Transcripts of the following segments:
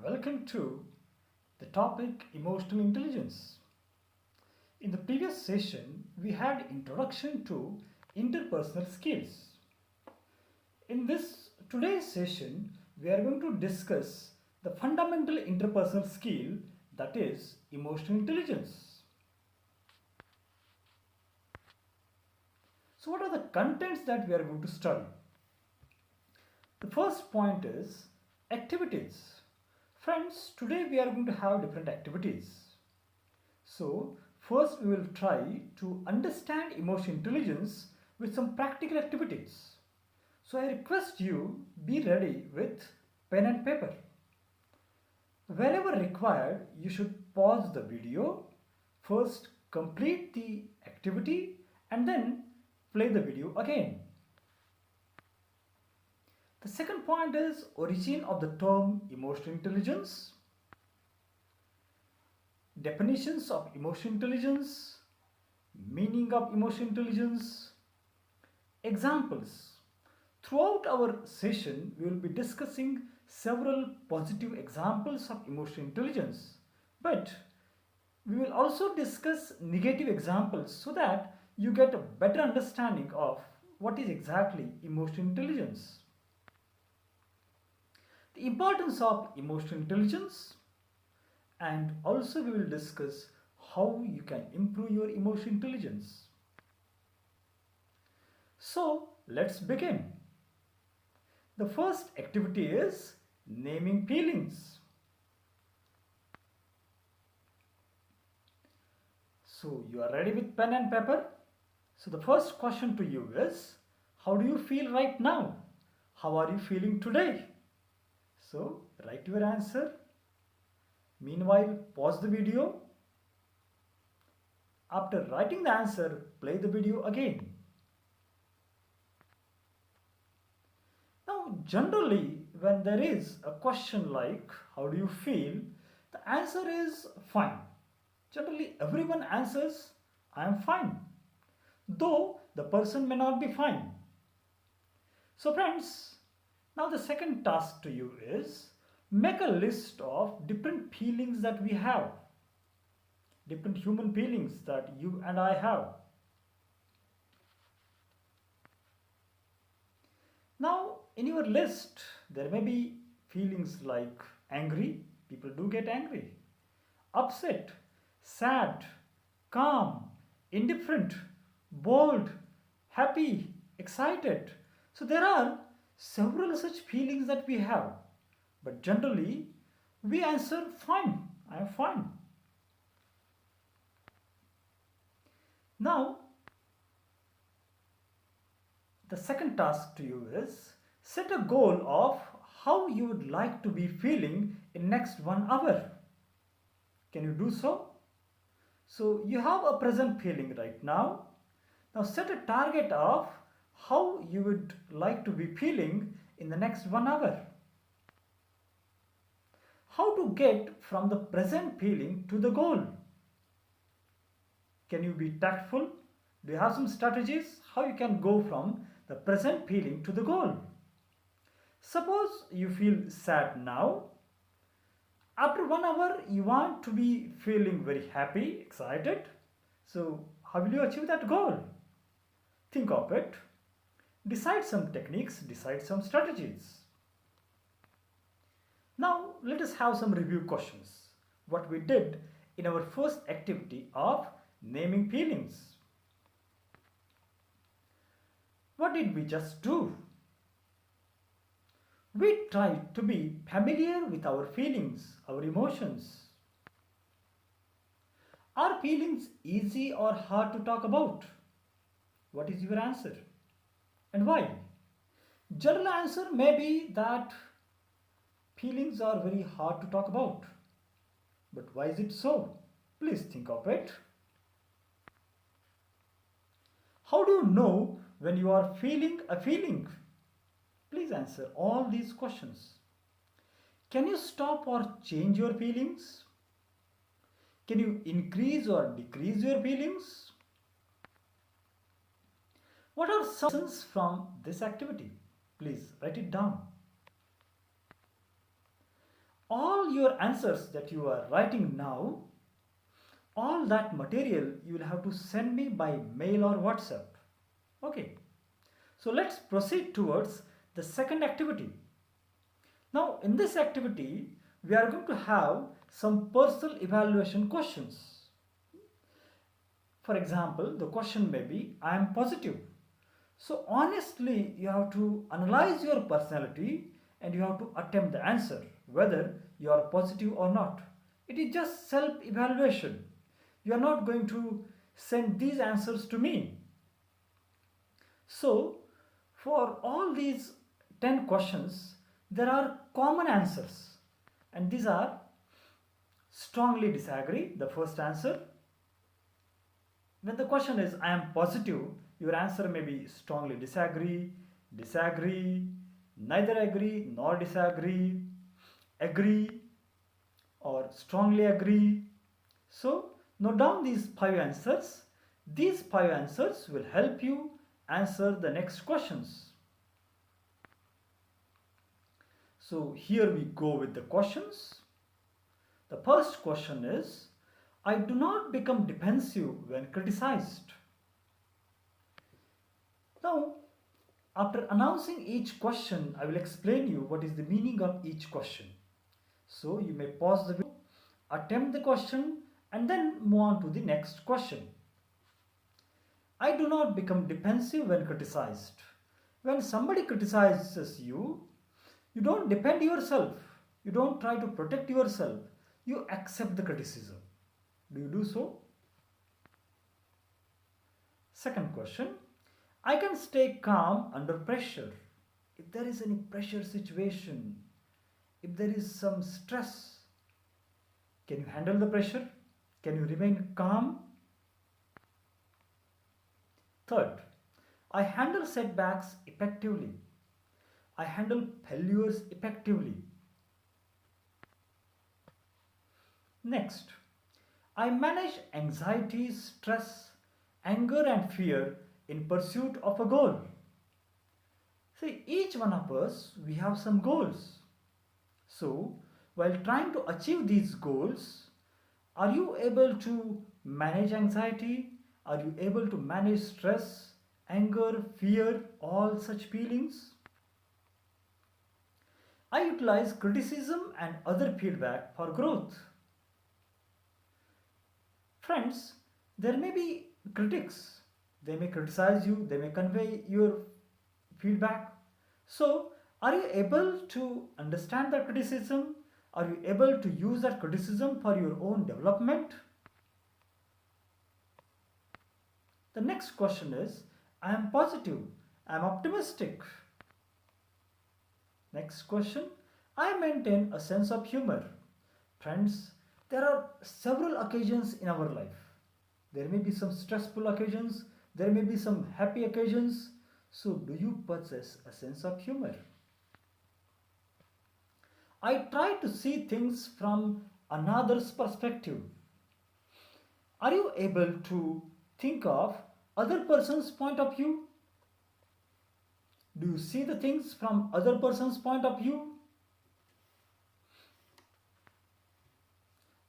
Welcome to the topic emotional intelligence. In the previous session, we had introduction to interpersonal skills. In this today's session, we are going to discuss the fundamental interpersonal skill, that is emotional intelligence. So what are the contents that we are going to study? The first point is activities. Friends, today we are going to have different activities. So first we will try to understand emotional intelligence with some practical activities. So I request you be ready with pen and paper. Wherever required, you should pause the video, first complete the activity and then play the video again. The second point is origin of the term emotional intelligence, definitions of emotional intelligence, meaning of emotional intelligence, examples. Throughout our session, we will be discussing several positive examples of emotional intelligence, but we will also discuss negative examples so that you get a better understanding of what is exactly emotional intelligence. The importance of emotional intelligence, and also we will discuss how you can improve your emotional intelligence. So let's begin. The first activity is naming feelings. So you are ready with pen and paper? So the first question to you is, how do you feel right now? How are you feeling today? So write your answer. Meanwhile, pause the video. After writing the answer, play the video again. Now, generally, when there is a question like, how do you feel? The answer is fine. Generally, everyone answers, I am fine. Though the person may not be fine. So friends, now the second task to you is, make a list of different feelings that we have. Different human feelings that you and I have. Now, in your list, there may be feelings like angry, people do get angry, upset, sad, calm, indifferent, bold, happy, excited. So there are several such feelings that we have. But generally, we answer fine, I am fine. Now, the second task to you is, set a goal of how you would like to be feeling in next 1 hour. Can you do so? So you have a present feeling right now. Now set a target of how you would like to be feeling in the next 1 hour. How to get from the present feeling to the goal? Can you be tactful? Do you have some strategies how you can go from the present feeling to the goal? Suppose you feel sad now. After 1 hour, you want to be feeling very happy, excited. So how will you achieve that goal? Think of it. Decide some techniques, decide some strategies. Now let us have some review questions. What we did in our first activity of naming feelings. What did we just do? We tried to be familiar with our feelings, our emotions. Are feelings easy or hard to talk about? What is your answer? And why? General answer may be that feelings are very hard to talk about. But why is it so? Please think of it. How do you know when you are feeling a feeling? Please answer all these questions. Can you stop or change your feelings? Can you increase or decrease your feelings? What are some lessons from this activity? Please write it down. all your answers that you are writing now, all that material you will have to send me by mail or WhatsApp. Okay, so let's proceed towards the second activity. Now in this activity we are going to have some personal evaluation questions. For example, the question may be, I am positive. So honestly, you have to analyze your personality and you have to attempt the answer whether you are positive or not. It is just self-evaluation. You are not going to send these answers to me. So for all these 10 questions, there are common answers, and these are strongly disagree, the first answer. When the question is I am positive, your answer may be strongly disagree, disagree, neither agree nor disagree, agree, or strongly agree. So note down these 5 answers. These 5 answers will help you answer the next questions. So here we go with the questions. The first question is, I do not become defensive when criticized. Now, after announcing each question, I will explain you what is the meaning of each question. So you may pause the video, attempt the question, and then move on to the next question. I do not become defensive when criticized. When somebody criticizes you, you don't defend yourself. You don't try to protect yourself. You accept the criticism. Do you do so? Second question. I can stay calm under pressure. If there is any pressure situation, if there is some stress, can you handle the pressure? Can you remain calm? Third, I handle setbacks effectively. I handle failures effectively. Next, I manage anxiety, stress, anger and fear in pursuit of a goal. See, each one of us, we have some goals. So, while trying to achieve these goals, are you able to manage anxiety? Are you able to manage stress, anger, fear, all such feelings? I utilize criticism and other feedback for growth. Friends, there may be critics. They may criticize you, they may convey your feedback. So, are you able to understand that criticism? Are you able to use that criticism for your own development? The next question is, I am positive, I am optimistic. Next question, I maintain a sense of humor. Friends, there are several occasions in our life. There may be some stressful occasions, there may be some happy occasions. So, do you possess a sense of humor? I try to see things from another's perspective. Are you able to think of other person's point of view? Do you see the things from other person's point of view?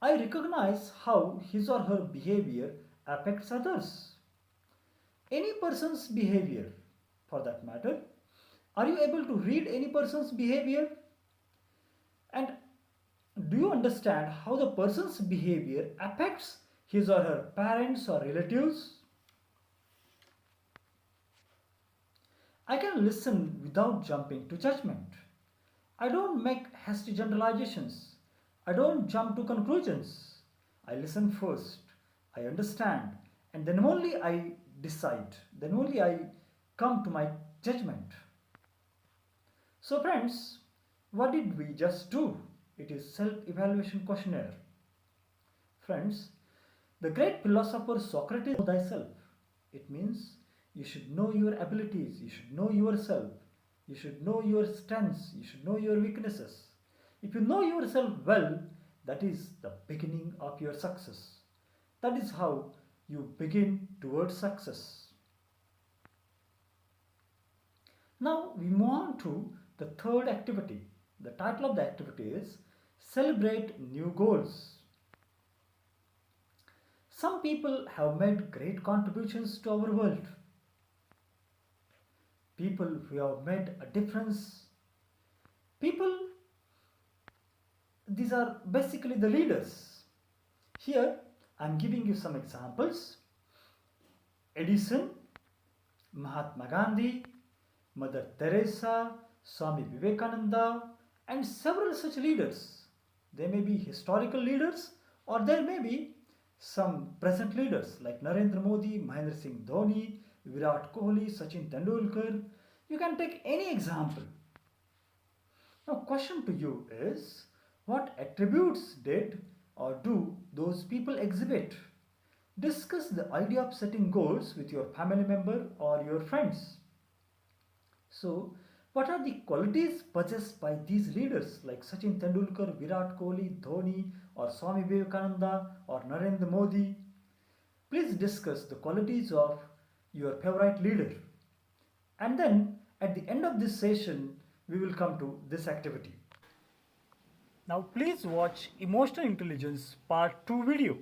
I recognize how his or her behavior affects others. Any person's behavior, for that matter. Are you able to read any person's behavior? And do you understand how the person's behavior affects his or her parents or relatives? I can listen without jumping to judgment. I don't make hasty generalizations. I don't jump to conclusions. I listen first. I understand. And then only I decide. Then only I come to my judgment. So friends, what did we just do? It is self-evaluation questionnaire. Friends, the great philosopher Socrates know thyself. It means you should know your abilities, you should know yourself, you should know your strengths, you should know your weaknesses. If you know yourself well, that is the beginning of your success. That is how you begin towards success. Now we move on to the third activity. The title of the activity is Celebrate new goals. Some people have made great contributions to our world. People who have made a difference. People, these are basically the leaders. Here, I am giving you some examples. Edison, Mahatma Gandhi, Mother Teresa, Swami Vivekananda, and several such leaders. They may be historical leaders or there may be some present leaders like Narendra Modi, Mahendra Singh Dhoni, Virat Kohli, Sachin Tendulkar. You can take any example. Now, question to you is what attributes did or do those people exhibit? Discuss the idea of setting goals with your family member or your friends. So, what are the qualities possessed by these leaders like Sachin Tendulkar, Virat Kohli, Dhoni, or Swami Vivekananda, or Narendra Modi? Please discuss the qualities of your favorite leader. And then, at the end of this session, we will come to this activity. Now, please watch Emotional Intelligence Part 2 video.